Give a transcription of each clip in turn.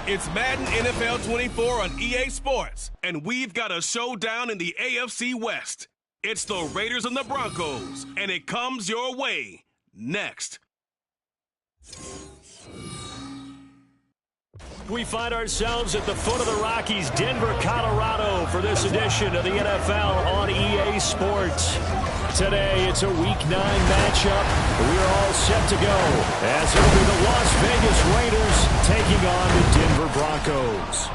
It's Madden NFL 24 on EA Sports, and we've got a showdown in the AFC West. It's the Raiders and the Broncos, and it comes your way next. We find ourselves at the foot of the Rockies, Denver, Colorado, for this edition of the NFL on EA Sports. Today, it's a Week 9 matchup. We're all set to go, as it'll be the Las Vegas Raiders taking on the Denver Broncos.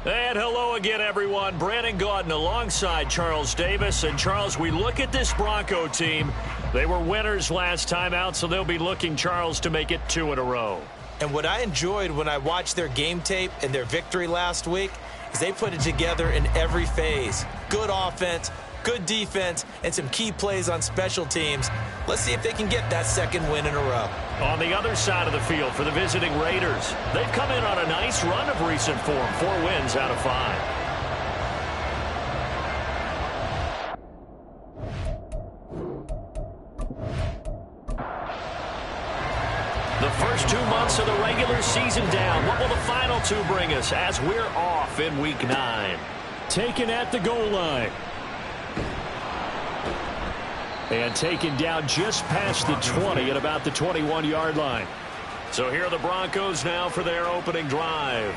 And hello again, everyone. Brandon Gaudin alongside Charles Davis. And Charles, we look at this Bronco team. They were winners last time out, so they'll be looking, Charles, to make it 2 in a row. And what I enjoyed when I watched their game tape and their victory last week is they put it together in every phase. Good offense, good defense, and some key plays on special teams. Let's see if they can get that second win in a row. On the other side of the field for the visiting Raiders, they've come in on a nice run of recent form, 4 wins out of 5. The first 2 months of the regular season down. What will the final 2 bring us as we're off in Week 9? Taken at the goal line. And taken down just past the 20 at about the 21-yard line. So here are the Broncos now for their opening drive.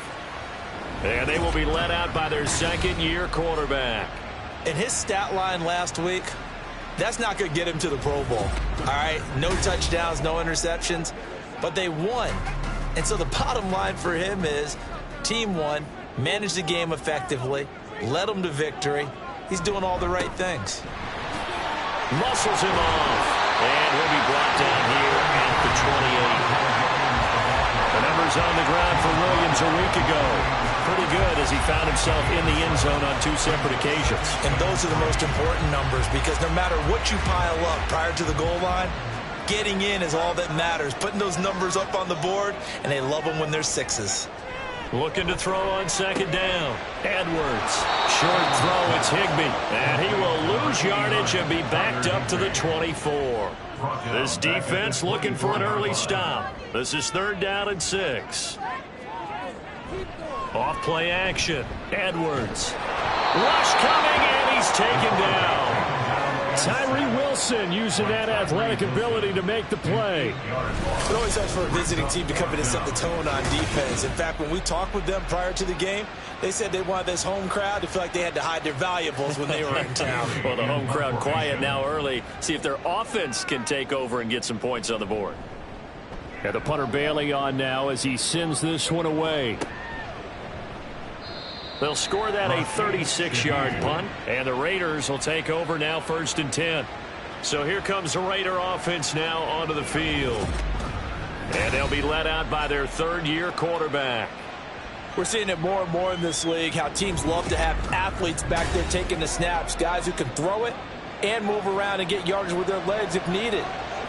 And they will be led out by their second-year quarterback. And his stat line last week, that's not going to get him to the Pro Bowl. All right, no touchdowns, no interceptions, but they won. And so the bottom line for him is team won, managed the game effectively, led them to victory. He's doing all the right things. Muscles him off, and he'll be brought down here at the 28. The numbers on the ground for Williams a week ago. Pretty good as he found himself in the end zone on 2 separate occasions. And those are the most important numbers because no matter what you pile up prior to the goal line, getting in is all that matters. Putting those numbers up on the board, and they love them when they're 6s. Looking to throw on second down. Edwards. Short throw, it's Higbee. And he will lose yardage and be backed up to the 24. This defense looking for an early stop. This is 3rd down and 6. Off play action. Edwards. Rush coming, and he's taken down. Tyree Wilson using that athletic ability to make the play. It always helps for a visiting team to come in and set the tone on defense. In fact, when we talked with them prior to the game, they said they wanted this home crowd to feel like they had to hide their valuables when they were in town. Well, the home crowd quiet now early. See if their offense can take over and get some points on the board. And the punter Bailey on now as he sends this one away. They'll score that a 36-yard punt, and the Raiders will take over now 1st and 10. So here comes the Raider offense now onto the field. And they'll be led out by their 3rd-year quarterback. We're seeing it more and more in this league, how teams love to have athletes back there taking the snaps, guys who can throw it and move around and get yardage with their legs if needed.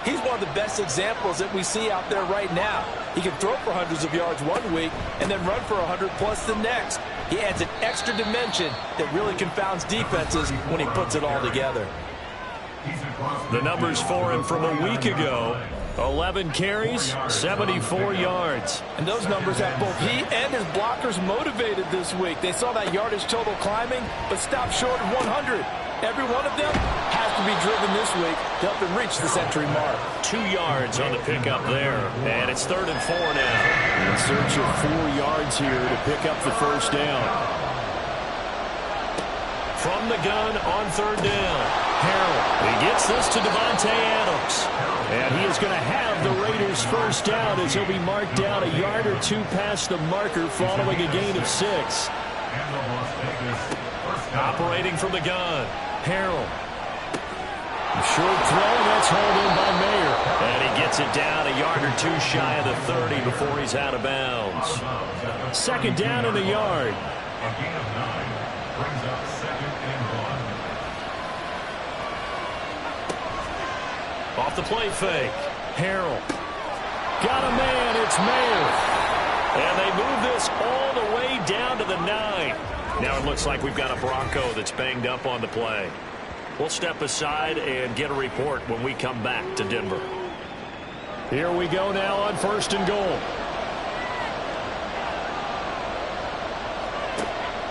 He's one of the best examples that we see out there right now. He can throw for hundreds of yards one week and then run for 100+ the next. He adds an extra dimension that really confounds defenses when he puts it all together. The numbers for him from a week ago: 11 carries, 74 yards. And those numbers have both he and his blockers motivated this week. They saw that yardage total climbing, but stopped short of 100. Every one of them has to be driven this week to help them reach the century mark. 2 yards on the pickup there, and it's 3rd and 4 now. In search of 4 yards here to pick up the 1st down. From the gun on 3rd down, Harrell. He gets this to Devontae Adams. And he is going to have the Raiders' 1st down as he'll be marked down a yard or 2 past the marker following a gain of 6. Operating from the gun, Harrell. Short throw, that's hauled in by Mayer. And he gets it down a yard or 2 shy of the 30 before he's out of bounds. 2nd down in the yard. Off the play fake, Harrell. Got a man, it's Mayer. And they move this all the way down to the 9. Now it looks like we've got a Bronco that's banged up on the play. We'll step aside and get a report when we come back to Denver. Here we go now on 1st and goal.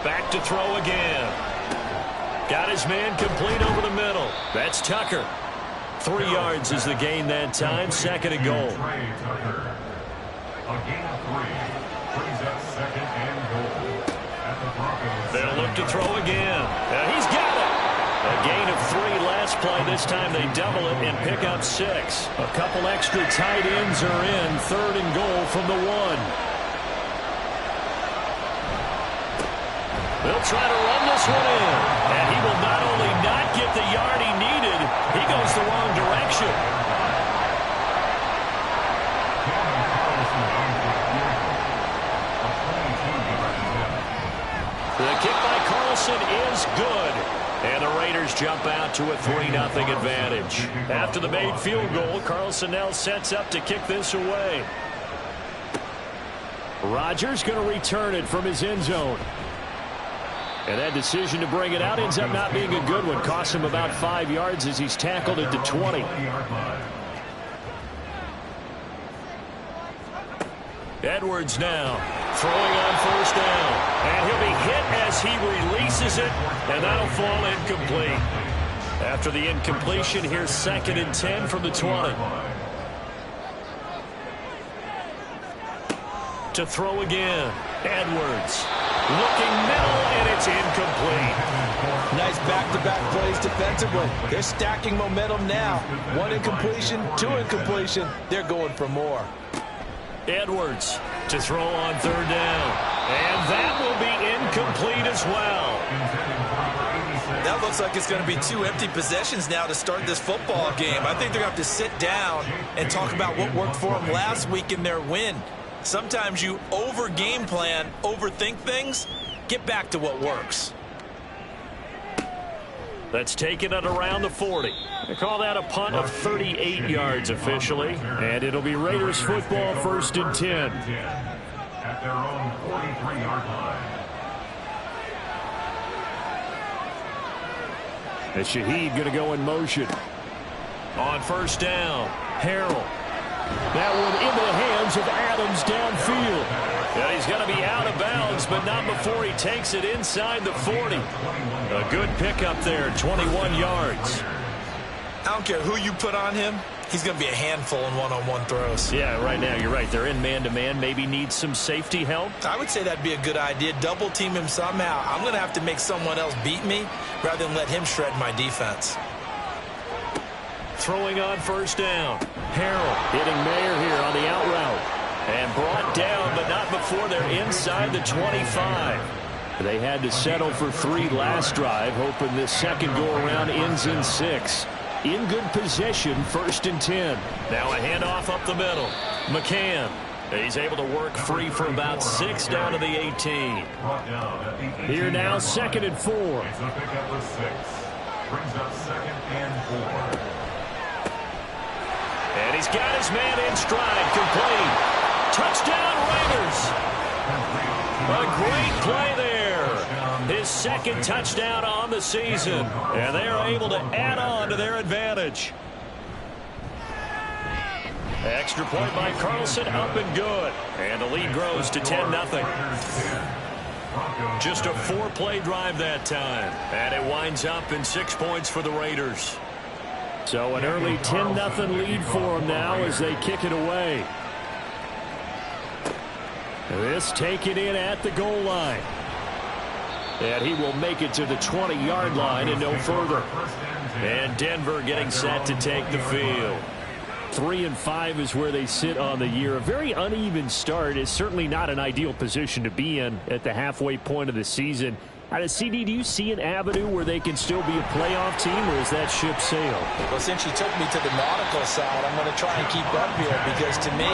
Back to throw again. Got his man complete over the middle. That's Tucker. 3 yards is the gain that time. 2nd and goal. They'll look to throw again. He's got it. A gain of 3 last play. This time they double it and pick up 6. A couple extra tight ends are in. 3rd and goal from the 1. They'll try to run this one in. And he will not only not get the yard he needed, he goes the wrong direction. The kick by Carlson is good. And the Raiders jump out to a 3-0 advantage. After the made field goal, Carlson now sets up to kick this away. Rodgers going to return it from his end zone. And that decision to bring it out ends up not being a good one. Costs him about 5 yards as he's tackled it to 20. Edwards now throwing on 1st down. And he'll be hit as he releases it. And that'll fall incomplete. After the incompletion, here's 2nd and 10 from the 20. To throw again. Edwards. Looking middle, and it's incomplete. Nice back-to-back plays defensively. They're stacking momentum now. 1 incompletion, 2 incompletion. They're going for more. Edwards to throw on 3rd down. And that will be incomplete as well. That looks like it's going to be 2 empty possessions now to start this football game. I think they're going to have to sit down and talk about what worked for them last week in their win. Sometimes you over-game plan, overthink things. Get back to what works. Let's take it at around the 40. They call that a punt of 38 yards officially. And it'll be Raiders football 1st and 10. At their own 43-yard line. And Shaheed going to go in motion. On 1st down, Harrell. That one into the hands of Adams downfield. Yeah, he's going to be out of bounds, but not before he takes it inside the 40. A good pickup there, 21 yards. I don't care who you put on him. He's going to be a handful in one-on-one throws. Yeah, right now you're right. They're in man-to-man. Maybe needs some safety help. I would say that'd be a good idea. Double team him somehow. I'm going to have to make someone else beat me rather than let him shred my defense. Throwing on 1st down. Harrell hitting Mayer here on the out route. And brought down, but not before they're inside the 25. They had to settle for 3 last drive, hoping this second go-around ends in 6. In good position, 1st and 10. Now a handoff up the middle. McCann. He's able to work free for about 6 down to the 18. Here now, 2nd and 4. It's a pickup of 6. Brings up 2nd and 4. And he's got his man in stride, complete. Touchdown, Raiders. A great play there. His 2nd touchdown on the season. And they're able to add on to their advantage. Extra point by Carlson, up and good. And the lead grows to 10-0. Just a 4-play drive that time. And it winds up in 6 points for the Raiders. So an early 10-0 lead for them now as they kick it away. This taken in at the goal line. And he will make it to the 20-yard line and no further. And Denver getting set to take the field. 3-5 is where they sit on the year. A very uneven start is certainly not an ideal position to be in at the halfway point of the season. Out of CD, do you see an avenue where they can still be a playoff team, or is that ship sailed? Well, since you took me to the nautical side, I'm going to try and keep up here because, to me,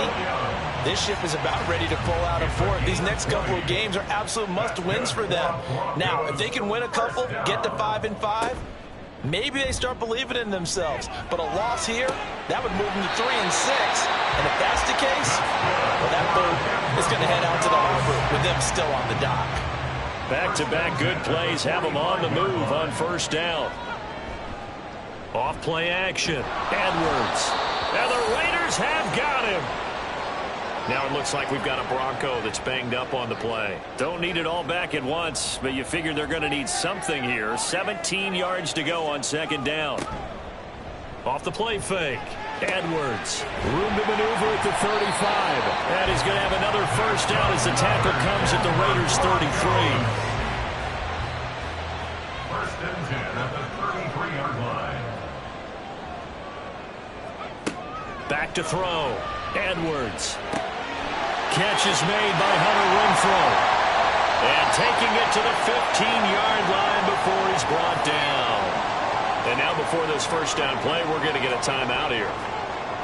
this ship is about ready to pull out a fort. These next couple of games are absolute must-wins for them. Now, if they can win a couple, get to 5-5, maybe they start believing in themselves. But a loss here, that would move them to 3-6. And if that's the case, well, that boat is going to head out to the harbor with them still on the dock. Back-to-back good plays have them on the move on 1st down. Off play action. Edwards. And the Raiders have got Now it looks like we've got a Bronco that's banged up on the play. Don't need it all back at once, but you figure they're going to need something here. 17 yards to go on second down. Off the play fake. Edwards. Room to maneuver at the 35. And he's going to have another first down as the tackle comes at the Raiders' 33. First and 10 at the 33-yard line. Back to throw. Edwards. Catch is made by Hunter Renfrow. And taking it to the 15-yard line before he's brought down. And now before this first down play, we're going to get a timeout here.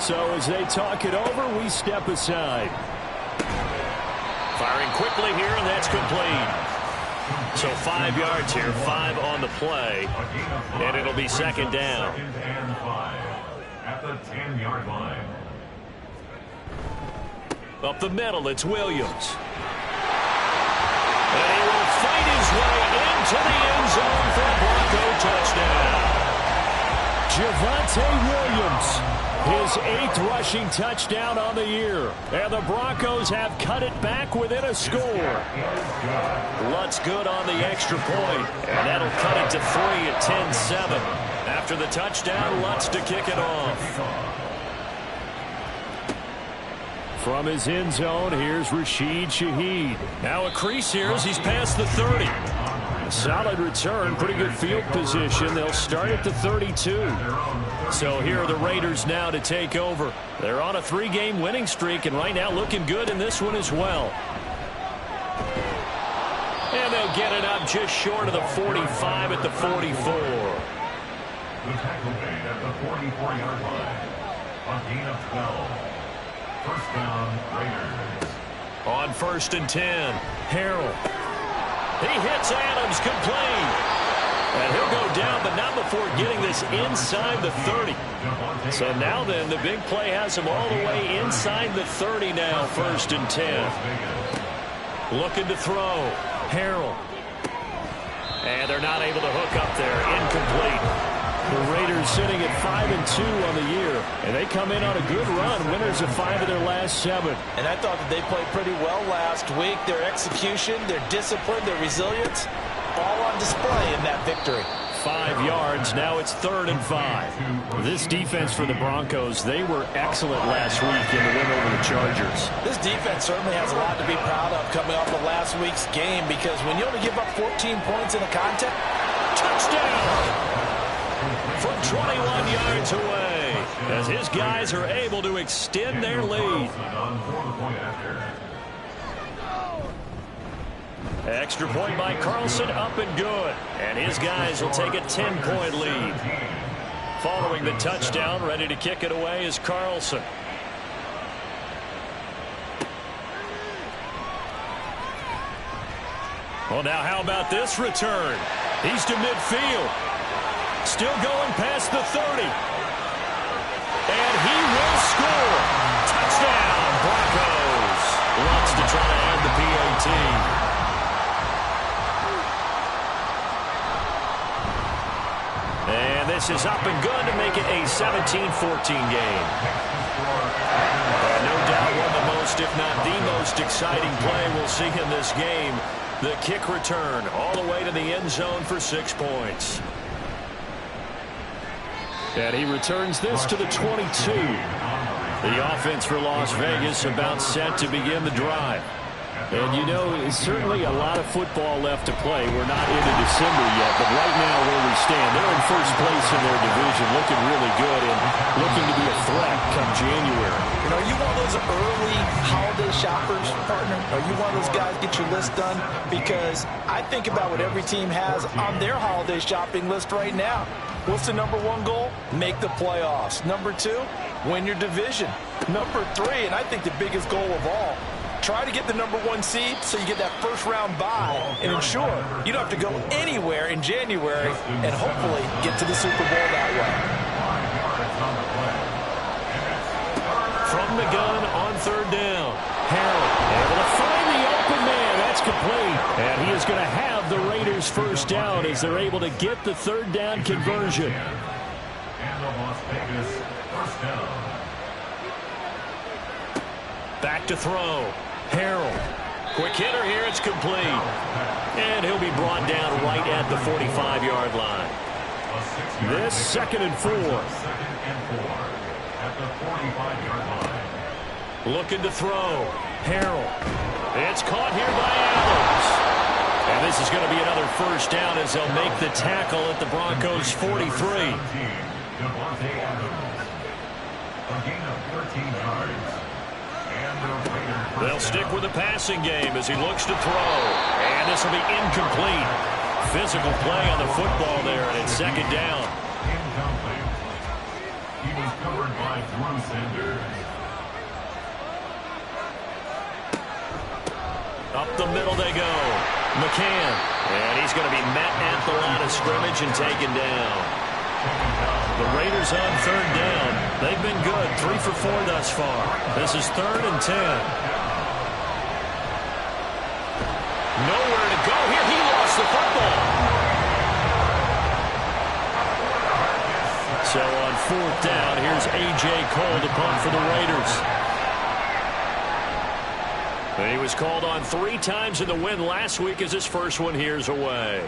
So as they talk it over, we step aside. Firing quickly here, and that's complete. So 5 yards here, 5 on the play. And it'll be second down. Second and 5 at the 10-yard line. Up the middle, it's Williams. And he will fight his way into the end zone for a Bronco touchdown. Javonte Williams, his 8th rushing touchdown on the year. And the Broncos have cut it back within a score. Lutz good on the extra point, and that'll cut it to 3 at 10-7. After the touchdown, Lutz to kick it off. From his end zone, here's Rashid Shaheed. Now a crease here as he's past the 30. A solid return, pretty good field position. They'll start at the 32. So here are the Raiders now to take over. They're on a 3-game winning streak, and right now looking good in this one as well. And they'll get it up just short of the 45 at the 44. The tackle made at the 44-yard line. A gain of 12. First down, Raiders. On 1st and 10, Harrell. He hits Adams complete. And he'll go down, but not before getting this inside the 30. So now then, the big play has him all the way inside the 30 now, 1st and 10. Looking to throw. Harrell. And they're not able to hook up there. Incomplete. The Raiders sitting at 5-2 on the year, and they come in on a good run, winners of 5 of their last 7. And I thought that they played pretty well last week. Their execution, their discipline, their resilience, all on display in that victory. 5 yards, now it's 3rd and 5. This defense for the Broncos, they were excellent last week in the win over the Chargers. This defense certainly has a lot to be proud of coming off of last week's game, because when you only give up 14 points in a contest, touchdown! From 21 yards away, as his guys are able to extend their lead. Extra point by Carlson, up and good. And his guys will take a 10-point lead. Following the touchdown, ready to kick it away is Carlson. Well, now how about this return? He's to midfield. Still going past the 30. And he will score. Touchdown, Broncos. Wants to try to add the PAT. And this is up and good to make it a 17-14 game. And no doubt one of the most, if not the most exciting play we'll see in this game. The kick return all the way to the end zone for 6 points. And he returns this to the 22. The offense for Las Vegas about set to begin the drive. And you know, it's certainly a lot of football left to play. We're not into December yet, but right now where we stand, they're in first place in their division, looking really good and looking to be a threat come January. You know, are you one of those early holiday shoppers, partner? Are you one of those guys get your list done? Because I think about what every team has on their holiday shopping list right now. What's the number 1 goal? Make the playoffs. Number 2, win your division. Number 3, and I think the biggest goal of all, try to get the number 1 seed so you get that first-round bye and ensure you don't have to go anywhere in January and hopefully get to the Super Bowl that way. From the gun on 3rd down. Harrell able to find the open man. That's complete. And he is going to have the Raiders first down as they're able to get the 3rd down conversion. And the Las Vegas first down. Back to throw. Harrell. Quick hitter here. It's complete. And he'll be brought down right at the 45-yard line. This 2nd and 4. At the 45-yard line. Looking to throw. Harrell. It's caught here by Adams. And this is going to be another first down as they'll make the tackle at the Broncos' 43. A gain of 13 yards. And the Raiders. They'll stick with the passing game as he looks to throw. And this will be incomplete. Physical play on the football there, and it's 2nd down. Incomplete. He was covered by Drew Sanders. Up the middle they go. McCann. And he's going to be met at the line of scrimmage and taken down. The Raiders on 3rd down. They've been good. 3 for 4 thus far. This is 3rd and 10. Nowhere to go here. He lost the football. So on 4th down, here's A.J. Cole to punt for the Raiders. He was called on 3 times in the win last week as his first one here's away.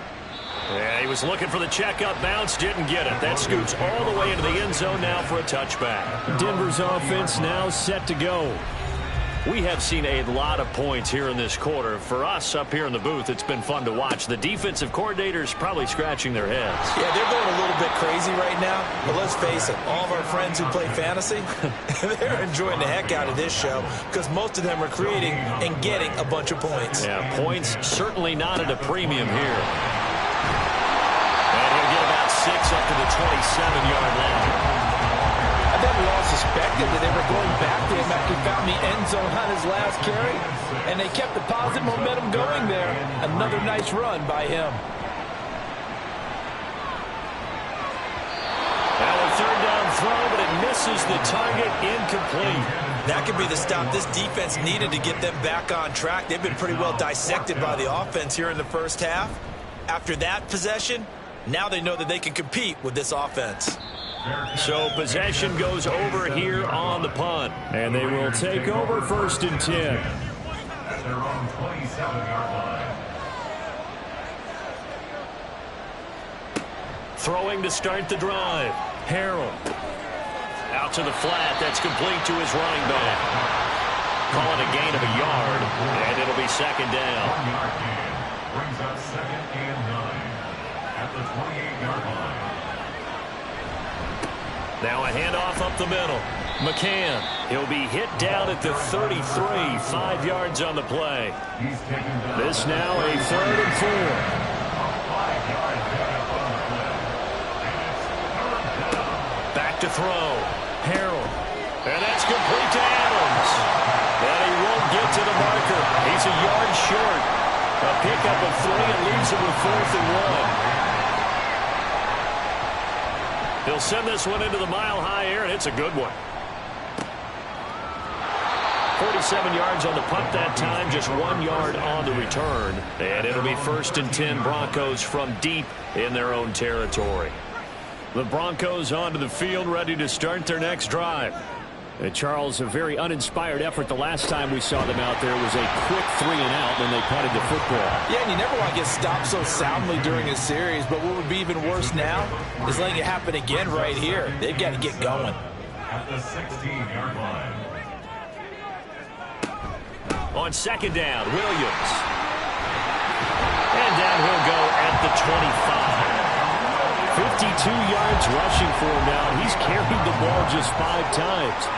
Yeah, he was looking for the checkup bounce, didn't get it. That scoots all the way into the end zone now for a touchback. Denver's offense now set to go. We have seen a lot of points here in this quarter. For us up here in the booth, it's been fun to watch. The defensive coordinators probably scratching their heads. Yeah, they're going a little bit crazy right now. But let's face it, all of our friends who play fantasy, they're enjoying the heck out of this show because most of them are creating and getting a bunch of points. Yeah, points certainly not at a premium here. And he'll get about 6 up to the 27-yard line. I think we all suspected that they were going back to him after he found the end zone on his last carry, and they kept the positive momentum going there. Another nice run by him. Now a 3rd down throw, but it misses the target, incomplete. That could be the stop this defense needed to get them back on track. They've been pretty well dissected by the offense here in the first half. After that possession, now they know that they can compete with this offense. So possession goes over here on the punt. And they will take over 1st and 10. At their own 27-yard line. Throwing to start the drive. Harrell. Out to the flat. That's complete to his running back. Call it a gain of a yard. And it'll be 2nd down. 1-yard gain brings up 2nd and 9 at the 28-yard line. Now a handoff up the middle. McCann. He'll be hit down at the 33. 5 yards on the play. This now a 3rd and 4. Back to throw. Harrell. And that's complete to Adams. And he won't get to the marker. He's a yard short. A pickup of 3 and leaves him with 4th and 1. He'll send this one into the mile-high air, and it's a good one. 47 yards on the punt that time, just 1 yard on the return. And it'll be 1st and 10 Broncos from deep in their own territory. The Broncos onto the field, ready to start their next drive. Charles, a very uninspired effort the last time we saw them out there was a quick 3 and out when they punted the football. Yeah, and you never want to get stopped so soundly during a series, but what would be even worse now is letting it happen again right here. They've got to get going. At the 16-yard line. On 2nd down, Williams. And down he'll go at the 25. 52 yards rushing for him now. He's carried the ball just 5 times.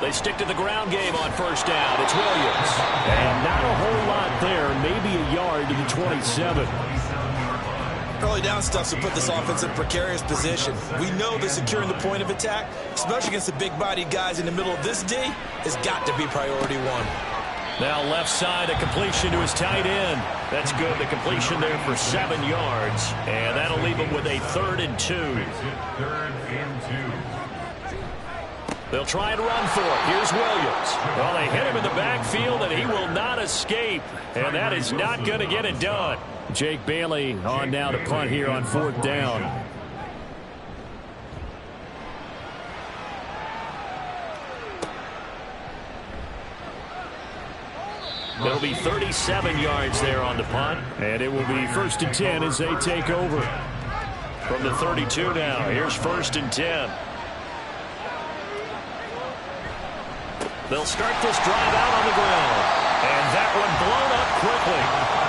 They stick to the ground game on 1st down. It's Williams. And not a whole lot there. Maybe a yard to the 27. Early down stuff to put this offense in precarious position. We know that securing the point of attack, especially against the big-bodied guys in the middle of this D, has got to be priority 1. Now left side, a completion to his tight end. That's good. The completion there for 7 yards. And that'll leave him with a 3rd and 2. 3rd and 2. They'll try and run for it. Here's Williams. Well, they hit him in the backfield, and he will not escape. And that is not going to get it done. Jake Bailey on now to punt here on 4th down. It'll be 37 yards there on the punt. And it will be 1st and 10 as they take over. From the 32 now, here's 1st and 10. They'll start this drive out on the ground. And that one blown up quickly,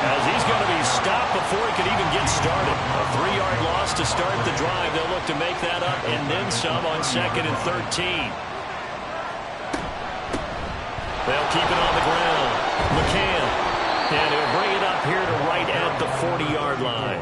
as he's going to be stopped before he could even get started. A 3-yard loss to start the drive. They'll look to make that up and then some on 2nd and 13. They'll keep it on the ground. McCann. And he'll bring it up here to right at the 40-yard line.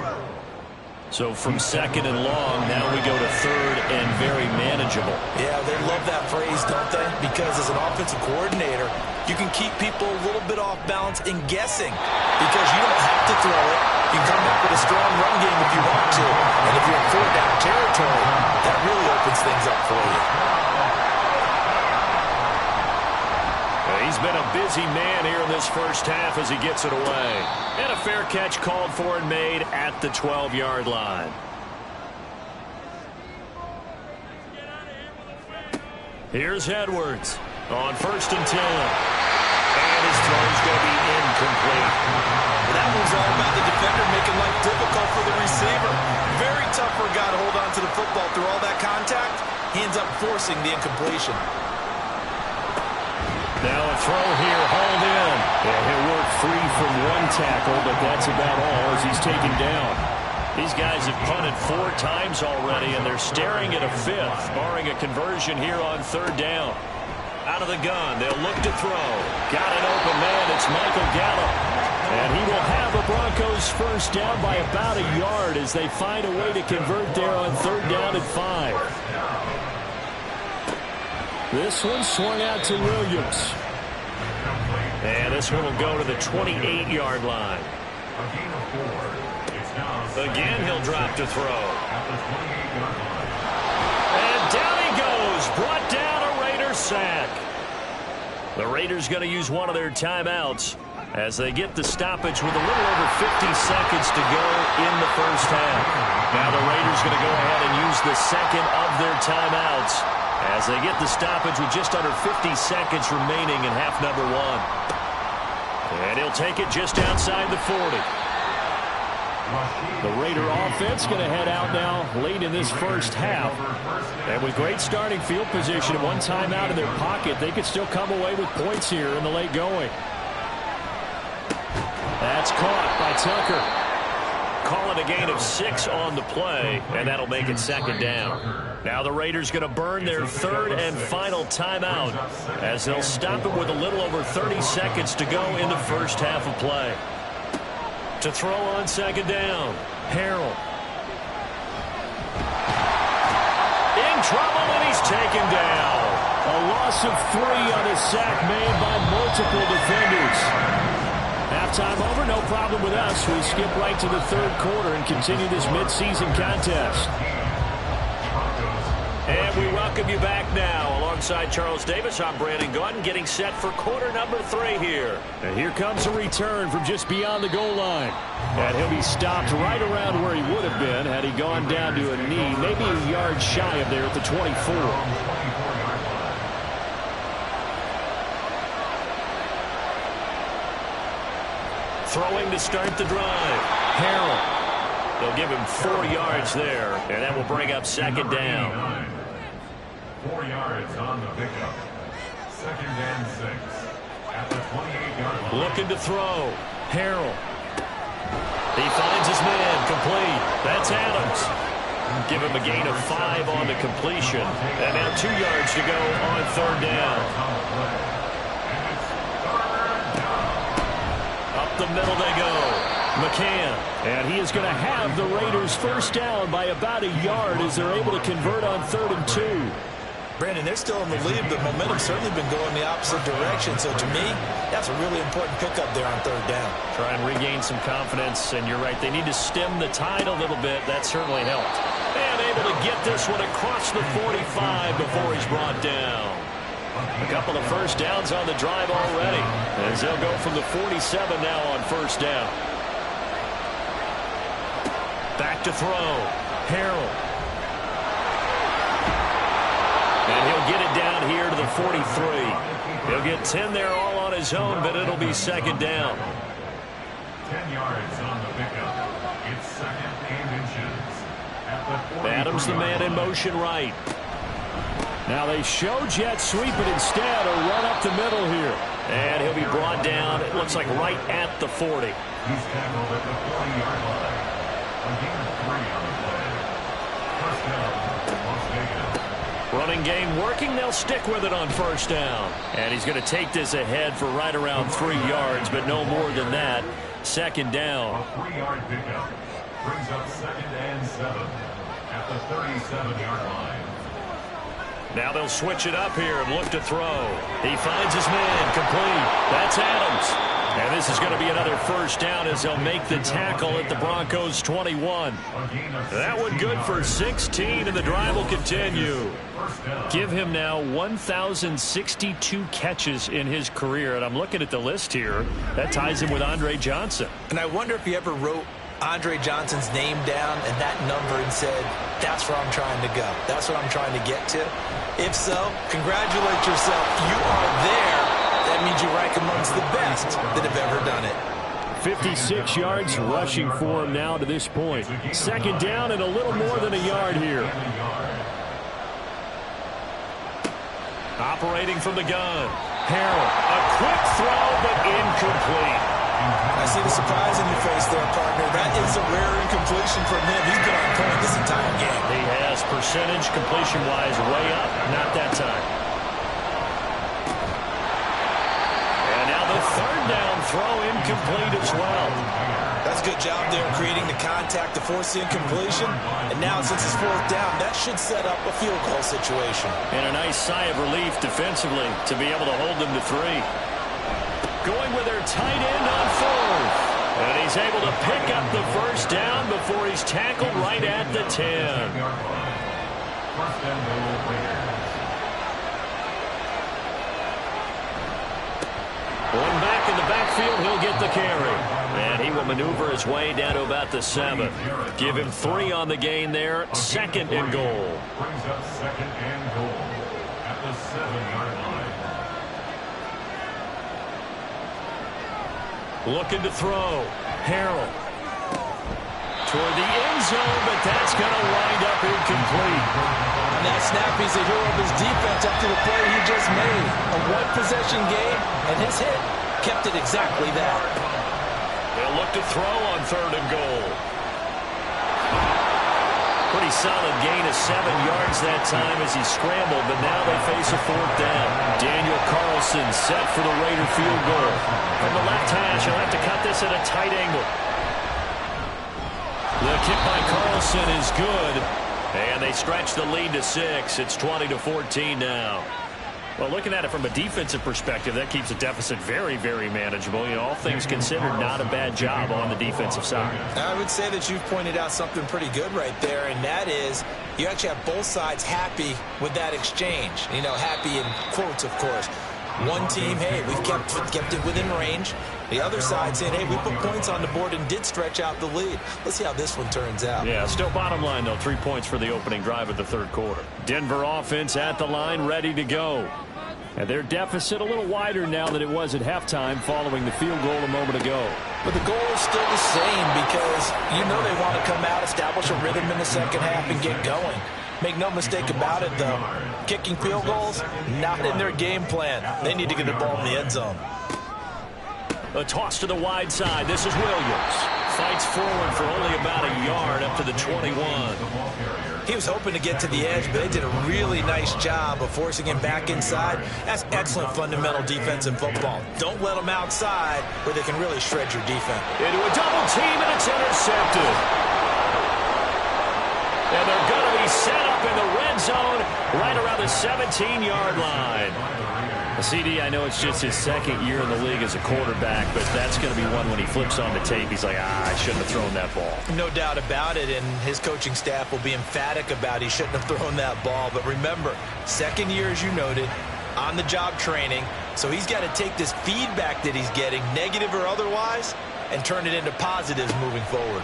So from 2nd and long, now we go to 3rd and very manageable. Yeah, they love that phrase, don't they? Because as an offensive coordinator, you can keep people a little bit off balance and guessing because you don't have to throw it. You can come back with a strong run game if you want to. And if you're in 4th-down territory, that really opens things up for you. He's been a busy man here in this first half as he gets it away. And a fair catch called for and made at the 12-yard line. Here's Edwards on 1st and 10. And his throw's going to be incomplete. That was all about the defender making life difficult for the receiver. Very tough for a guy to hold on to the football through all that contact. He ends up forcing the incompletion. Now a throw here, hauled in. And he'll work free from one tackle, but that's about all as he's taken down. These guys have punted 4 times already, and they're staring at a 5th, barring a conversion here on 3rd down. Out of the gun, they'll look to throw. Got an open man, it's Michael Gallup. And he will have the Broncos first down by about a yard as they find a way to convert there on 3rd down and 5. This one swung out to Williams. And this one will go to the 28-yard line. Again, he'll drop to throw. And down he goes. Brought down a Raider sack. The Raiders going to use one of their timeouts as they get the stoppage with a little over 50 seconds to go in the first half. Now the Raiders going to go ahead and use the second of their timeouts as they get the stoppage with just under 50 seconds remaining in half number 1. And he'll take it just outside the 40. The Raider offense going to head out now late in this first half. And with great starting field position and one timeout in their pocket, they could still come away with points here in the late going. That's caught by Tucker. Calling a gain of 6 on the play, and that'll make it 2nd down. Now the Raiders going to burn their 3rd and final timeout as they'll stop it with a little over 30 seconds to go in the first half of play. To throw on 2nd down, Harrell. In trouble, and he's taken down. A loss of 3 on a sack made by multiple defenders. Halftime over, no problem with us. We skip right to the 3rd quarter and continue this midseason contest. And we welcome you back now. Alongside Charles Davis, I'm Brandon Gaudin, getting set for quarter number 3 here. And here comes a return from just beyond the goal line. And he'll be stopped right around where he would have been had he gone down to a knee, maybe a yard shy of there at the 24. Throwing to start the drive. Harrell. They'll give him 4 yards there, and that will bring up 2nd down. 4 yards on the pickup. 2nd and 6 at the 28-yard line. Looking to throw. Harrell. He finds his man. Complete. That's Adams. Give him a gain of 5 on the completion. And now 2 yards to go on 3rd down. The middle they go. McCann. And he is going to have the Raiders first down by about a yard as they're able to convert on 3rd and 2. Brandon, they're still in the lead, but momentum's certainly been going the opposite direction. So to me, that's a really important pickup there on 3rd down. Try and regain some confidence, and you're right. They need to stem the tide a little bit. That certainly helped. And able to get this one across the 45 before he's brought down. A couple of first downs on the drive already, as they'll go from the 47 now on 1st down. Back to throw. Harrell. And he'll get it down here to the 43. He'll get 10 there all on his own, but it'll be second down. 10 yards on the pickup. It's second and inches. At the Adams the man in motion right. Now they show jet sweep, but instead a run up the middle here. And he'll be brought down, it looks like right at the 40. He's tackled at the 40-yard line. A gain of 3 on the play. First down, Las Vegas. Running game working, they'll stick with it on first down. And he's going to take this ahead for right around 3 yards, but no more than that. Second down. A 3-yard pickup brings up second and 7 at the 37-yard line. Now they'll switch it up here and look to throw. He finds his man, complete. That's Adams. And this is going to be another first down as they'll make the tackle at the Broncos' 21. That one good for 16, and the drive will continue. Give him now 1,062 catches in his career, and I'm looking at the list here. That ties him with Andre Johnson. And I wonder if he ever wrote Andre Johnson's name down and that number and said, that's where I'm trying to go. That's what I'm trying to get to. If so, congratulate yourself. You are there. That means you rank amongst the best that have ever done it. 56 yards rushing for him now to this point. Second down and a little more than a yard here. Operating from the gun. Harrell, a quick throw, but incomplete. I see the surprise in your face there, partner. That is a rare incompletion from him. He's been on point this entire game. He has percentage completion-wise way up. Not that time. And now the third down throw incomplete as well. That's a good job there creating the contact to force the incompletion. And now since it's fourth down, that should set up a field goal situation. And a nice sigh of relief defensively to be able to hold them to 3. Going with their tight end on fourth. And he's able to pick up the first down before he's tackled right at the 10. First and goal, Raiders. One back in the backfield, he'll get the carry. And he will maneuver his way down to about the 7. Give him 3 on the gain there. Second and goal. Brings up second and goal at the 7-yard line. Looking to throw. Harrell. Toward the end zone, but that's going to wind up incomplete. On that snap, he's a hero of his defense up to the play he just made. A one-possession game, and his hit kept it exactly that. They'll look to throw on third and goal. Pretty solid gain of 7 yards that time as he scrambled, but now they face a fourth down. Daniel Carlson set for the Raider field goal. From the left hash, he'll have to cut this at a tight angle. The kick by Carlson is good, and they stretch the lead to 6. It's 20-14 now. Well, looking at it from a defensive perspective, that keeps the deficit very, very manageable. You know, all things considered, not a bad job on the defensive side. I would say that you've pointed out something pretty good right there, and that is you actually have both sides happy with that exchange. You know, happy in quotes, of course. One team, hey, we've kept it within range. The other side saying, hey, we put points on the board and did stretch out the lead. Let's see how this one turns out. Yeah, still bottom line, though, 3 points for the opening drive of the third quarter. Denver offense at the line, ready to go. And their deficit a little wider now than it was at halftime following the field goal a moment ago. But the goal is still the same because you know they want to come out, establish a rhythm in the second half, and get going. Make no mistake about it, though. Kicking field goals, not in their game plan. They need to get the ball in the end zone. A toss to the wide side. This is Williams. Fights forward for only about a yard up to the 21. He was hoping to get to the edge, but they did a really nice job of forcing him back inside. That's excellent fundamental defense in football. Don't let them outside where they can really shred your defense. Into a double team, and it's intercepted. And they're going to be set up in the red zone right around the 17-yard line. CD, I know it's just his second year in the league as a quarterback, but that's going to be one when he flips on the tape. He's like, I shouldn't have thrown that ball. No doubt about it, and his coaching staff will be emphatic about he shouldn't have thrown that ball. But remember, second year, as you noted, on-the-job training, so he's got to take this feedback that he's getting, negative or otherwise, and turn it into positives moving forward.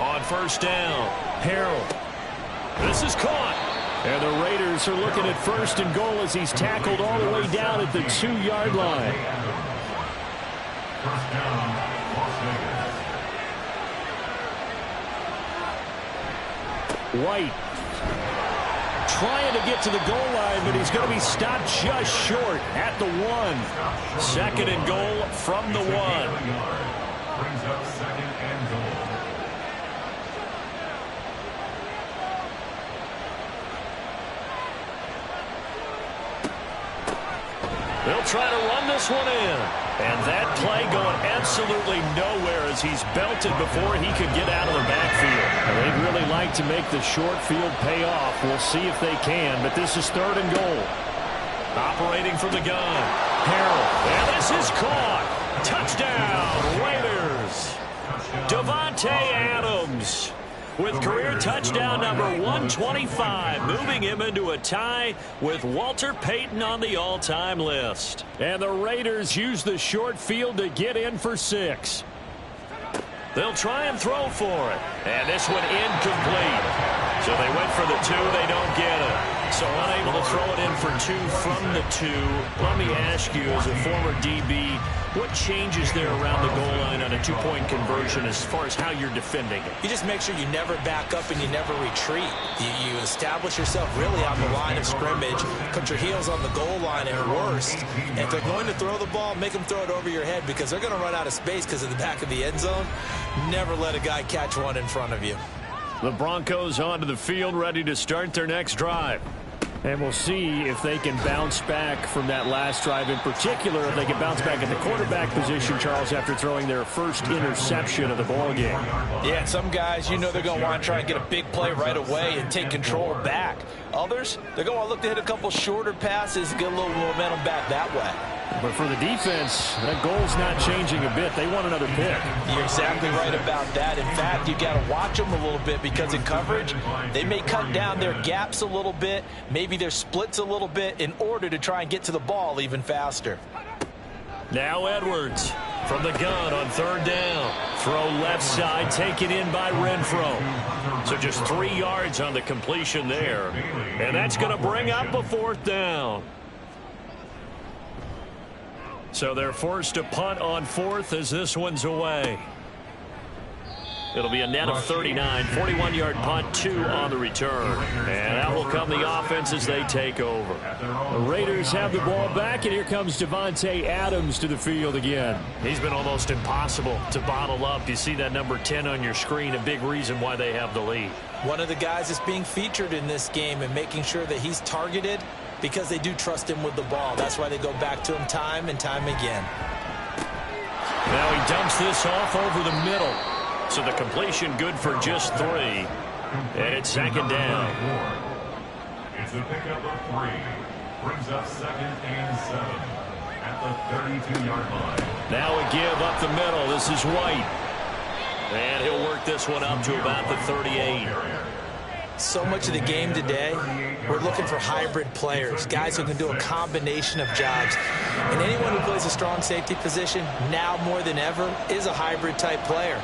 On first down, Harrell. This is caught. And the Raiders are looking at 1st and goal as he's tackled all the way down at the 2-yard line. First down, Las Vegas. White trying to get to the goal line, but he's going to be stopped just short at the 1. 2nd and goal from the 1. Brings up 2nd and goal. They'll try to run this one in. And that play going absolutely nowhere as he's belted before he could get out of the backfield. And they'd really like to make the short field pay off. We'll see if they can, but this is 3rd and goal. Operating from the gun, Harrell. And this is caught. Touchdown, Raiders. Davante Adams with career touchdown number 125, moving him into a tie with Walter Payton on the all-time list. And the Raiders use the short field to get in for 6. They'll try and throw for it. And this one incomplete. So they went for the 2. They don't get it. So unable to throw it in for 2 from the 2. Let me ask you, as a former DB, what changes there around the goal line on a 2-point conversion as far as how you're defending it? You just make sure you never back up and you never retreat. You establish yourself really on the line of scrimmage, put your heels on the goal line at worst. And if they're going to throw the ball, make them throw it over your head because they're going to run out of space because of the back of the end zone. Never let a guy catch one in front of you. The Broncos onto the field, ready to start their next drive. And we'll see if they can bounce back from that last drive, in particular if they can bounce back at the quarterback position, Charles, after throwing their first interception of the ball game. Yeah, and some guys, you know they're going to want to try and get a big play right away and take control back. Others, they're going to want to look to hit a couple shorter passes, get a little momentum back that way. But for the defense, that goal's not changing a bit. They want another pick. You're exactly right about that. In fact, you've got to watch them a little bit because in coverage, they may cut down their gaps a little bit, maybe their splits a little bit in order to try and get to the ball even faster. Now Edwards from the gun on 3rd down. Throw left side, taken in by Renfro. So just 3 yards on the completion there. And that's going to bring up a 4th down. So they're forced to punt on 4th as this one's away. It'll be a net of 39, 41-yard punt, 2 on the return. And out will come the offense as they take over. The Raiders have the ball back, and here comes Davante Adams to the field again. He's been almost impossible to bottle up. You see that number 10 on your screen, a big reason why they have the lead. One of the guys that's being featured in this game and making sure that he's targeted because they do trust him with the ball. That's why they go back to him time and time again. Now he dumps this off over the middle. So the completion good for just 3. And it's 2nd down. It's a pickup of 3. Brings up 2nd and 7 at the 32-yard line. Now a give up the middle. This is White. And he'll work this one up to about the 38. So much of the game today, we're looking for hybrid players, guys who can do a combination of jobs. And anyone who plays a strong safety position, now more than ever, is a hybrid type player.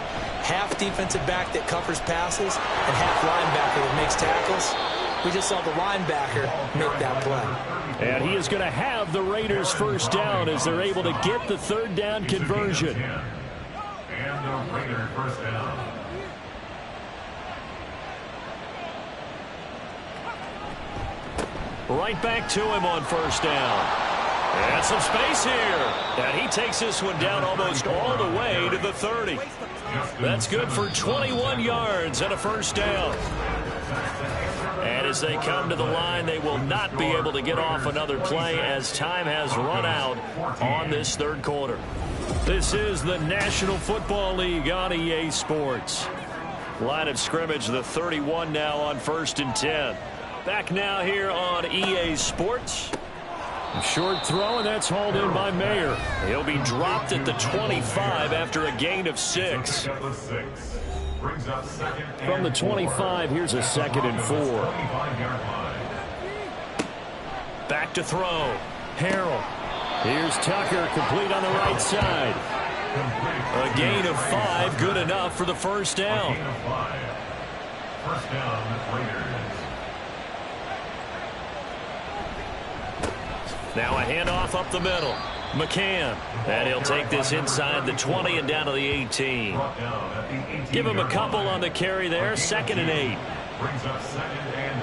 Half defensive back that covers passes and half linebacker that makes tackles. We just saw the linebacker make that play. And he is going to have the Raiders 1st down as they're able to get the 3rd down conversion. And the Raiders 1st down. Right back to him on 1st down. And some space here. And he takes this one down almost all the way to the 30. That's good for 21 yards and a 1st down. And as they come to the line, they will not be able to get off another play as time has run out on this 3rd quarter. This is the National Football League on EA Sports. Line of scrimmage, the 31 now on 1st and 10. Back now here on EA Sports. A short throw, and that's hauled in by Mayer. He'll be dropped at the 25 after a gain of 6. From the 25, here's a 2nd and 4. Back to throw. Harrell. Here's Tucker, complete on the right side. A gain of 5, good enough for the 1st down. First down, Raiders. Now a handoff up the middle. McCann. And he'll take this inside the 20 and down to the 18. Give him a couple on the carry there. 2nd and 8. Brings up 2nd and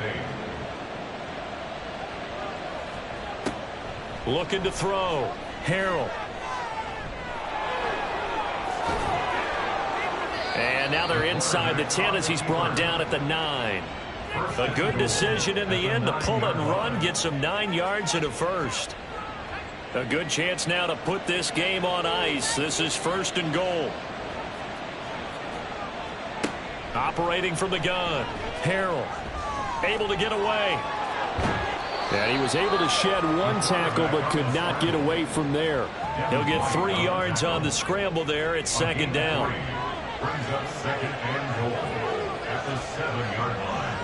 8. Looking to throw. Harrell. And now they're inside the 10 as he's brought down at the 9. A good decision in the end to pull it and run. Get some 9 yards and a first. A good chance now to put this game on ice. This is 1st and goal. Operating from the gun. Harrell able to get away. And he was able to shed 1 tackle but could not get away from there. He'll get 3 yards on the scramble there. It's 2nd down. Brings up 2nd and goal at the 7-yard line.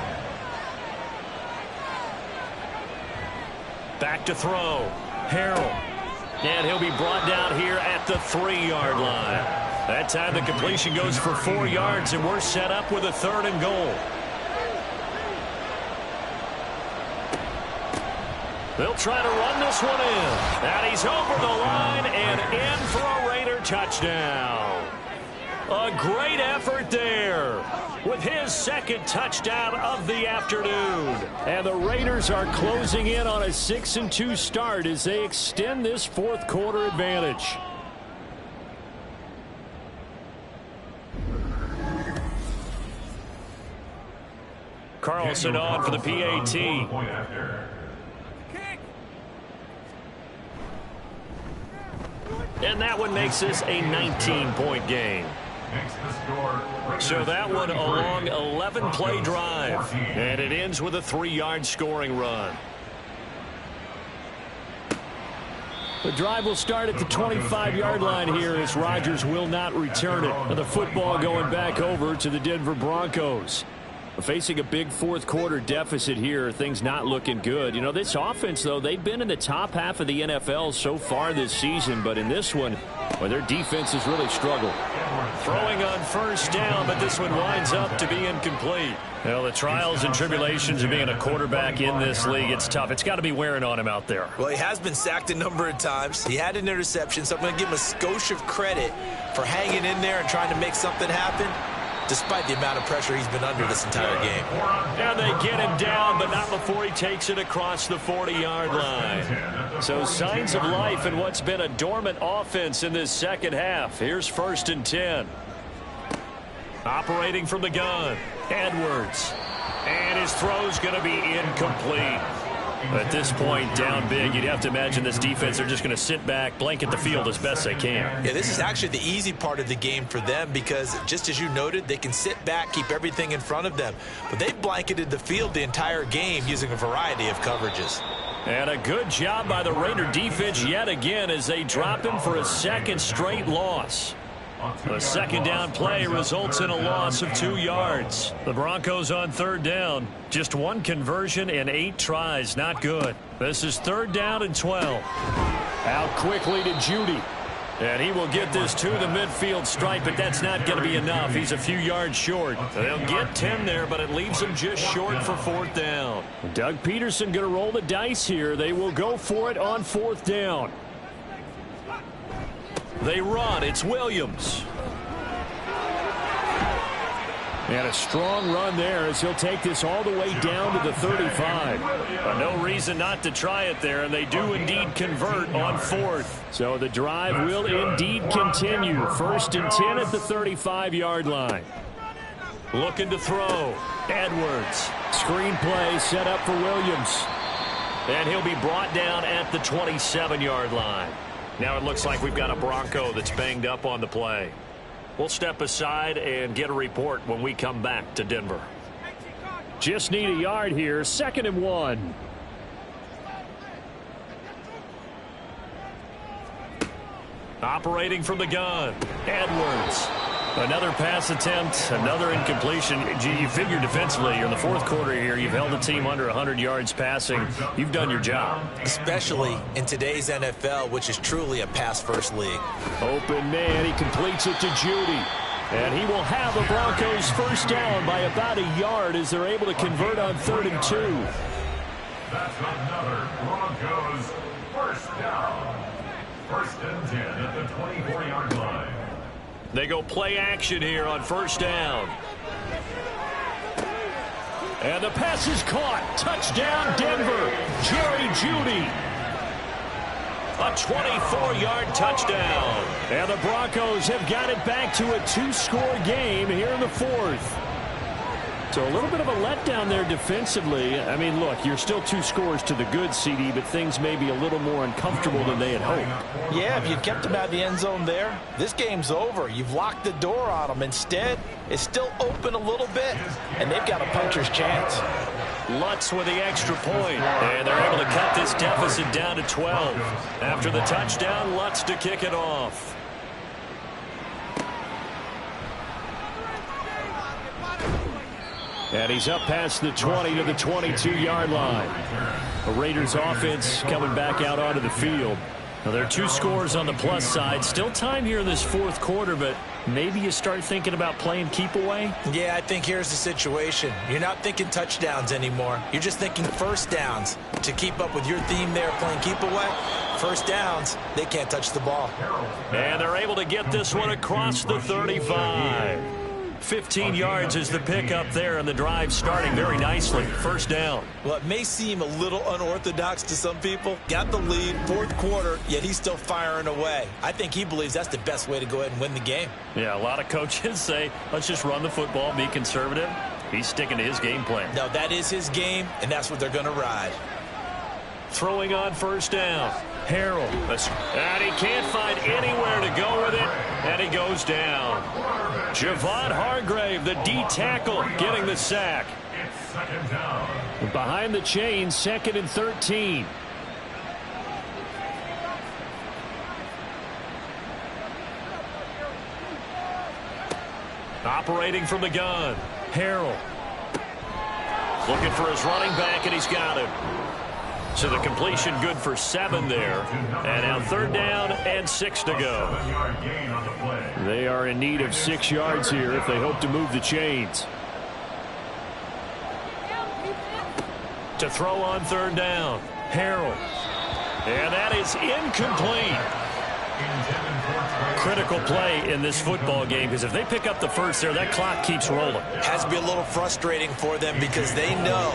Back to throw. Harrell. And he'll be brought down here at the 3-yard line. That time the completion goes for 4 yards, and we're set up with a 3rd and goal. They'll try to run this one in. And he's over the line and in for a Raider touchdown. A great effort there with his 2nd touchdown of the afternoon. And the Raiders are closing in on a 6-2 start as they extend this 4th quarter advantage. Carlson on for the PAT. And that one makes this a 19-point game. So that one a long 11-play drive. And it ends with a 3-yard scoring run. The drive will start at the 25-yard line here as Rodgers will not return it. And the football going back over to the Denver Broncos. Facing a big 4th quarter deficit here, things not looking good. You know, this offense, though, they've been in the top half of the NFL so far this season, but in this one, well, their defense has really struggled. Throwing on 1st down, but this one winds up to be incomplete. Well, the trials and tribulations of being a quarterback in this league, it's tough. It's got to be wearing on him out there. Well, he has been sacked a number of times. He had an interception, so I'm going to give him a skosh of credit for hanging in there and trying to make something happen, despite the amount of pressure he's been under this entire game. And they get him down, but not before he takes it across the 40-yard line. So signs of life in what's been a dormant offense in this 2nd half. Here's 1st and 10. Operating from the gun. Edwards. And his throw's going to be incomplete. At this point, down big, you'd have to imagine this defense, they're just going to sit back, blanket the field as best they can. Yeah, this is actually the easy part of the game for them because, just as you noted, they can sit back, keep everything in front of them. But they've blanketed the field the entire game using a variety of coverages. And a good job by the Raider defense yet again as they drop him for a 2nd straight loss. The 2nd down play results in a loss of 2 yards. The Broncos on 3rd down. Just 1 conversion and 8 tries. Not good. This is 3rd down and 12. Out quickly to Judy. And he will get this to the midfield stripe, but that's not going to be enough. He's a few yards short. They'll get 10 there, but it leaves him just short for 4th down. Doug Peterson going to roll the dice here. They will go for it on 4th down. They run. It's Williams. And a strong run there as he'll take this all the way down to the 35. No reason not to try it there, and they do indeed convert on 4th. So the drive will indeed continue. 1st and 10 at the 35-yard line. Looking to throw. Edwards. Screen play set up for Williams. And he'll be brought down at the 27-yard line. Now it looks like we've got a Bronco that's banged up on the play. We'll step aside and get a report when we come back to Denver. Just need a yard here. 2nd and 1. Operating from the gun. Edwards. Another pass attempt, another incompletion. You figure defensively, you're in the 4th quarter here. You've held the team under 100 yards passing. You've done your job. Especially in today's NFL, which is truly a pass-first league. Open man, he completes it to Judy. And he will have the Broncos 1st down by about a yard as they're able to convert on 3rd and 2. That's another Broncos first down. First and 10 at the 24-yard line. They go play action here on first down. And the pass is caught. Touchdown, Denver. Jerry Jeudy. A 24-yard touchdown. And the Broncos have got it back to a two-score game here in the fourth. So a little bit of a letdown there defensively. I mean, look, you're still 2 scores to the good, CD, but things may be a little more uncomfortable than they had hoped. Yeah, if you kept them out of the end zone there, this game's over. You've locked the door on them. Instead, it's still open a little bit, and they've got a puncher's chance. Lutz with the extra point, and they're able to cut this deficit down to 12. After the touchdown, Lutz to kick it off. And he's up past the 20 to the 22-yard line. The Raiders offense coming back out onto the field. Now, there are 2 scores on the plus side. Still time here in this fourth quarter, but maybe you start thinking about playing keep away? Yeah, I think here's the situation. You're not thinking touchdowns anymore. You're just thinking first downs. To keep up with your theme there, playing keep away, first downs, they can't touch the ball. And they're able to get this one across the 35. 15 yards is the pickup there, and the drive starting very nicely. First down. Well, it may seem a little unorthodox to some people. Got the lead, fourth quarter, yet he's still firing away. I think he believes that's the best way to go ahead and win the game. Yeah, a lot of coaches say, let's just run the football, be conservative. He's sticking to his game plan. No, that is his game, and that's what they're going to ride. Throwing on first down. Harrell. And he can't find anywhere to go with it, and he goes down. Javon Hargrave, the D tackle, getting the sack. It's second down. Behind the chain, 2nd and 13. Operating from the gun. Harrell. Looking for his running back, and he's got him. So the completion good for 7 there. And now 3rd down and 6 to go. They are in need of 6 yards here if they hope to move the chains. To throw on 3rd down. Harrell. And that is incomplete. Critical play in this football game, because if they pick up the first there, that clock keeps rolling. Has to be a little frustrating for them, because they know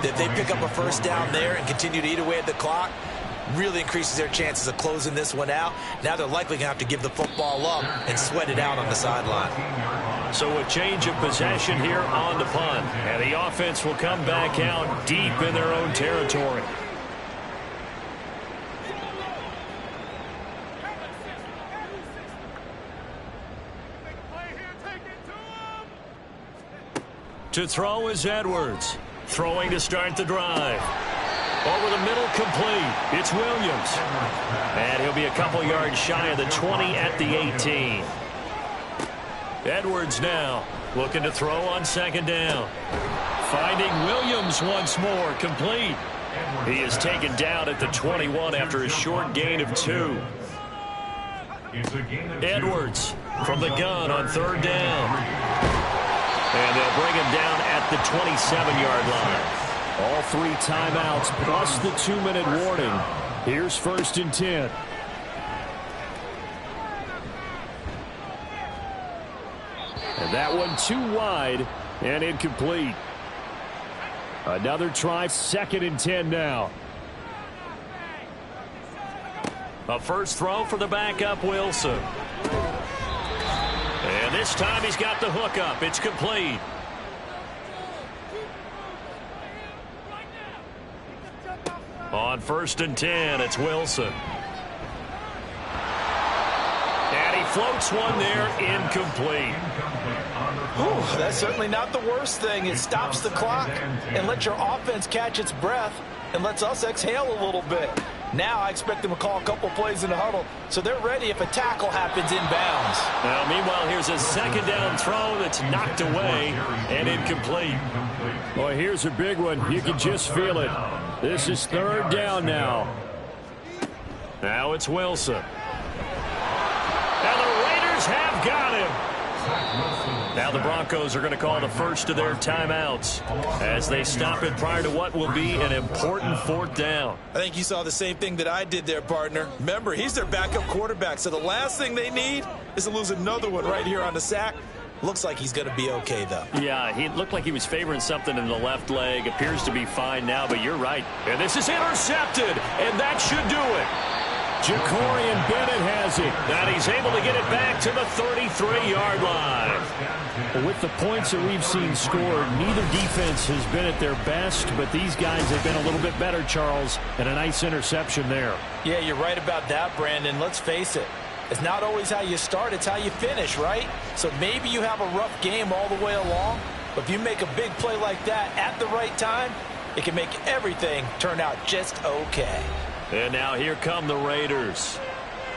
that they pick up a first down there and continue to eat away at the clock, really increases their chances of closing this one out. Now they're likely going to have to give the football up and sweat it out on the sideline. So a change of possession here on the punt, and the offense will come back out deep in their own territory. To throw is Edwards. Throwing to start the drive. Over the middle, complete. It's Williams. And he'll be a couple yards shy of the 20 at the 18. Edwards now looking to throw on 2nd down. Finding Williams once more, complete. He is taken down at the 21 after a short gain of 2. Edwards from the gun on 3rd down. And they'll bring him down at the 27-yard line. All 3 timeouts plus the 2-minute warning. Here's 1st and 10. And that one too wide and incomplete. Another try, 2nd and 10 now. A first throw for the backup, Wilson. And this time he's got the hook up. It's complete. On 1st and 10, it's Wilson. And he floats one there, incomplete. Ooh, that's certainly not the worst thing. It stops the clock and lets your offense catch its breath and lets us exhale a little bit. Now I expect them to call a couple plays in the huddle, so they're ready if a tackle happens inbounds. Now, meanwhile, here's a 2nd down throw that's knocked away and incomplete. Boy, here's a big one. You can just feel it. This is 3rd down now. Now it's Wilson. And the Raiders have got him. Now the Broncos are going to call the first of their timeouts as they stop it prior to what will be an important 4th down. I think you saw the same thing that I did there, partner. Remember, he's their backup quarterback, so the last thing they need is to lose another one right here on the sack. Looks like he's going to be okay, though. Yeah, he looked like he was favoring something in the left leg. Appears to be fine now, but you're right. And this is intercepted, and that should do it. Jacorian Bennett has it. And he's able to get it back to the 33-yard line. Well, with the points that we've seen scored, neither defense has been at their best, but these guys have been a little bit better, Charles, and a nice interception there. Yeah, you're right about that, Brandon. Let's face it. It's not always how you start, it's how you finish, right? So maybe you have a rough game all the way along, but if you make a big play like that at the right time, it can make everything turn out just okay. And now here come the Raiders.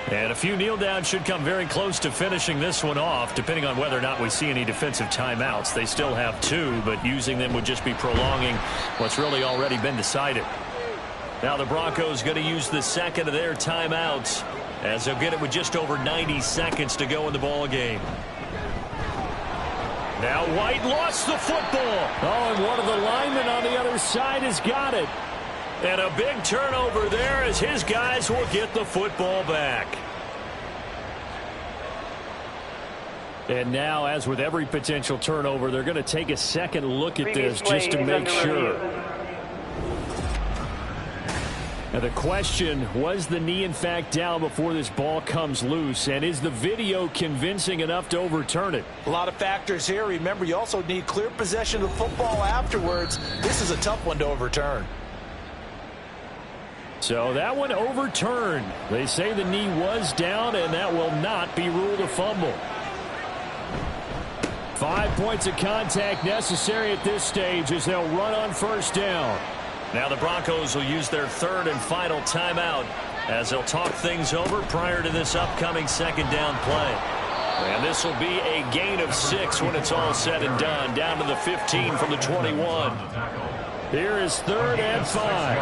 And a few kneel downs should come very close to finishing this one off, depending on whether or not we see any defensive timeouts. They still have 2, but using them would just be prolonging what's really already been decided. Now the Broncos going to use the second of their timeouts, as they'll get it with just over 90 seconds to go in the ball game. Now White lost the football. Oh, and one of the linemen on the other side has got it. And a big turnover there as his guys will get the football back. And now, as with every potential turnover, they're going to take a second look at this just to make sure. Now the question, was the knee in fact down before this ball comes loose? And is the video convincing enough to overturn it? A lot of factors here. Remember, you also need clear possession of the football afterwards. This is a tough one to overturn. So that one overturned. They say the knee was down, and that will not be ruled a fumble. 5 points of contact necessary at this stage as they'll run on first down. Now the Broncos will use their 3rd and final timeout as they'll talk things over prior to this upcoming 2nd down play. And this will be a gain of 6 when it's all said and done, down to the 15 from the 21. Here is 3rd and 5.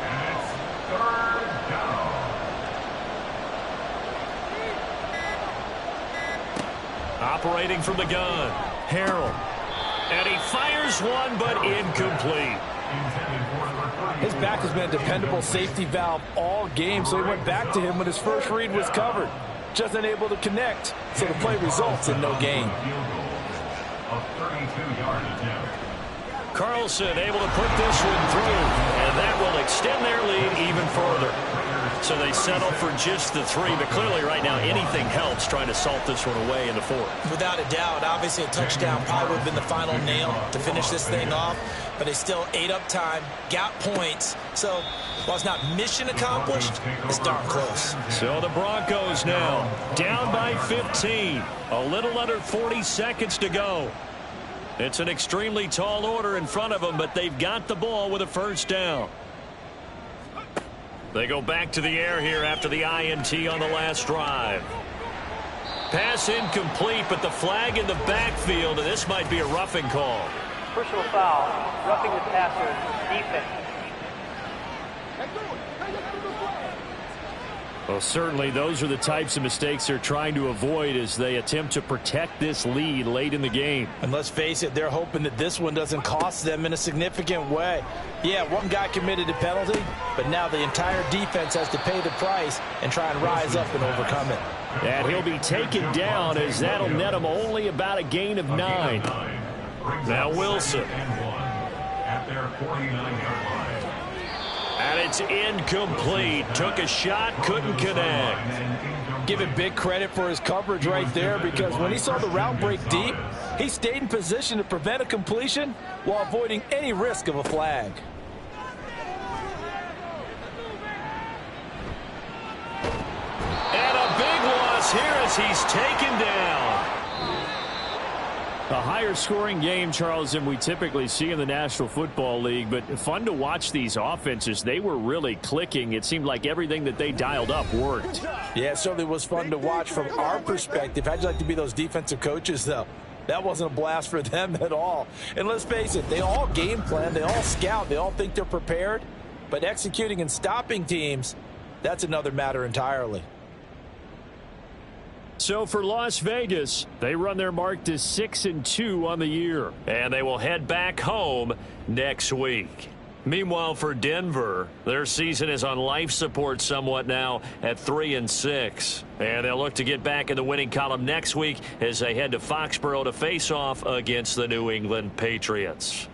And it's 3rd down. Operating from the gun, Harrell. And he fires one, but incomplete. His back has been a dependable safety valve all game, so he went back to him when his first read was covered. Just unable to connect, so the play results in no gain. Carlson able to put this one through, and that will extend their lead even further. So they settle for just the 3, but clearly right now anything helps trying to salt this one away in the 4th. Without a doubt, obviously a touchdown probably would have been the final nail to finish this thing off, but they still ate up time, got points, so while it's not mission accomplished, it's darn close. So the Broncos now down by 15, a little under 40 seconds to go. It's an extremely tall order in front of them, but they've got the ball with a first down. They go back to the air here after the INT on the last drive. Pass incomplete, but the flag in the backfield, and this might be a roughing call. Personal foul, roughing the passer, defense. Well, certainly those are the types of mistakes they're trying to avoid as they attempt to protect this lead late in the game. And let's face it, they're hoping that this one doesn't cost them in a significant way. Yeah, one guy committed a penalty, but now the entire defense has to pay the price and try and rise up and overcome it. And he'll be taken down as that'll net him only about a gain of 9. Now Wilson. At their 49-yard line. And it's incomplete. Took a shot, couldn't connect. Give him big credit for his coverage right there, because when he saw the route break deep, he stayed in position to prevent a completion while avoiding any risk of a flag. And a big loss here as he's taken down. A higher scoring game, Charles, than we typically see in the National Football League, but fun to watch these offenses. They were really clicking. It seemed like everything that they dialed up worked. Yeah, it certainly was fun to watch from our perspective. How'd you like to be those defensive coaches, though? That wasn't a blast for them at all. And let's face it, they all game plan, they all scout, they all think they're prepared, but executing and stopping teams, that's another matter entirely. So for Las Vegas, they run their mark to 6-2 on the year. And they will head back home next week. Meanwhile, for Denver, their season is on life support somewhat now at 3-6. And they'll look to get back in the winning column next week as they head to Foxborough to face off against the New England Patriots.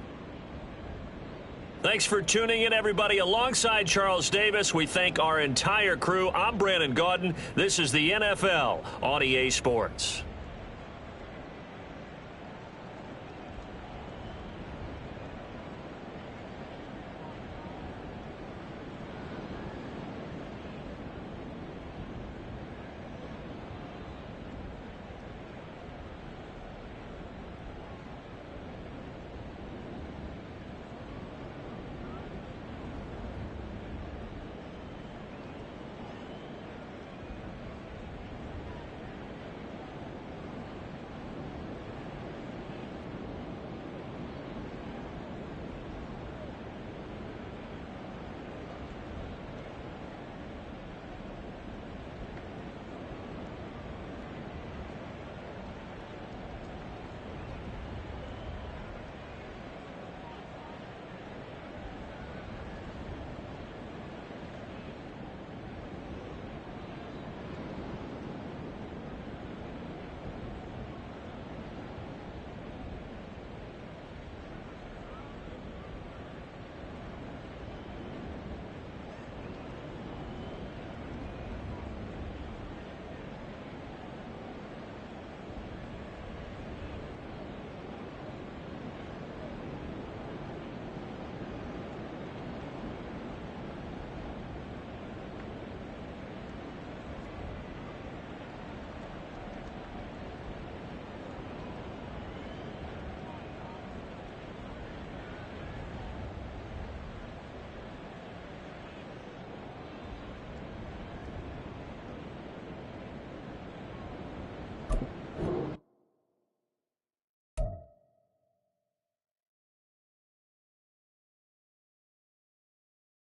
Thanks for tuning in, everybody. Alongside Charles Davis, we thank our entire crew. I'm Brandon Gaudin. This is the NFL on EA Sports.